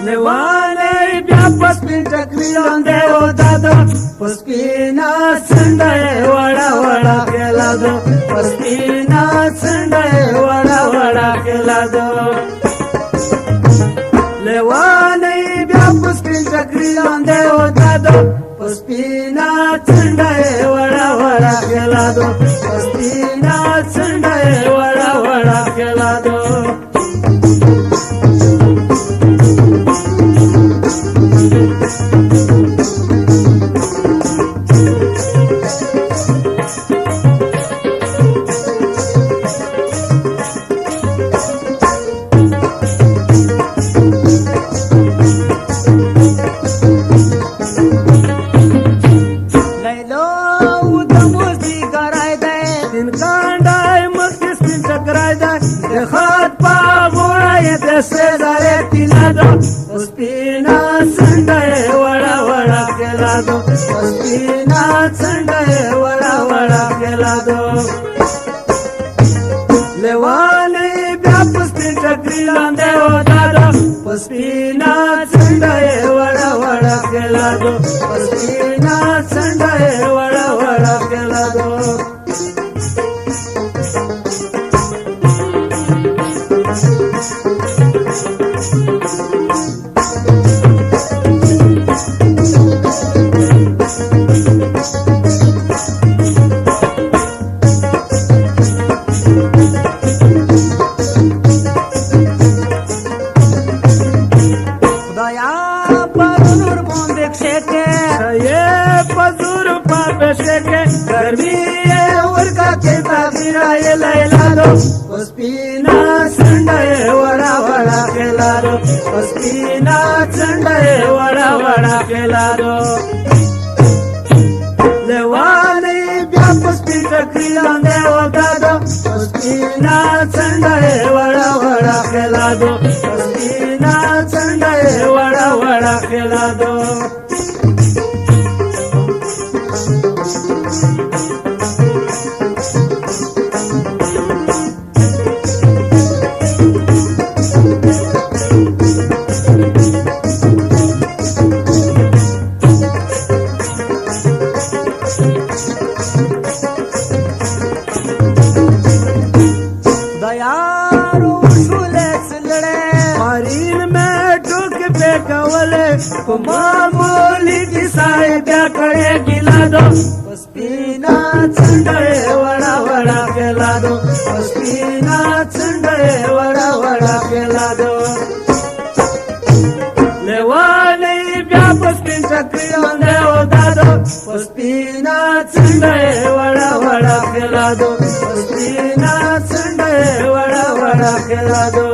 Leoane bia paspin chakrilan deo dado paspina sandae wada wada kelado paspina sandae wada wada kelado Leoane bia paspin chakrilan deo dado paspina sandae wada wada kelado paspina sandae wada wada kelado Dejad pavura y te cesaré tinado Ospina sandae wada wada kelado Ospina sandae wada wada kelado Leoane bia puspin chakrilan deo dado Ospina sandae wada wada kelado Ospina sandae wada wada kelado Ospina sandae wada wada kelado Ospina sandae wada wada kelado Leoane bia paspin chakrilan deo dado Ospina sandae wada wada kelado Ospina sandae wada wada kelado मामूली किसाए क्या करे गिला दो पस्पीना चंडे वड़ा वड़ा केला दो पस्पीना चंडे वड़ा वड़ा केला दो लेवाने ब्या पस्पीन चक्रियों दे ओदा दो पस्पीना चंडे वड़ा वड़ा केला दो पस्पीना चंडे वड़ा वड़ा केला दो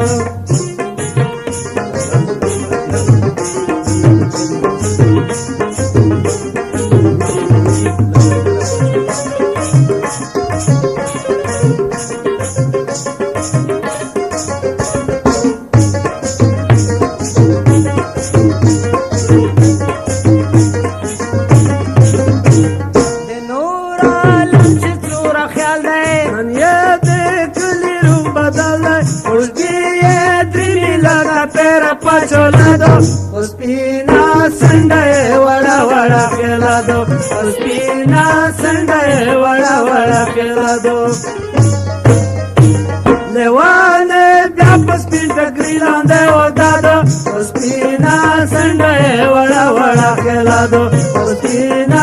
Ospina sandae wada wada kelado Ospina sandae wada wada kelado Leoane bia paspin chakrilan deo dado Ospina sandae wada wada kelado Ospina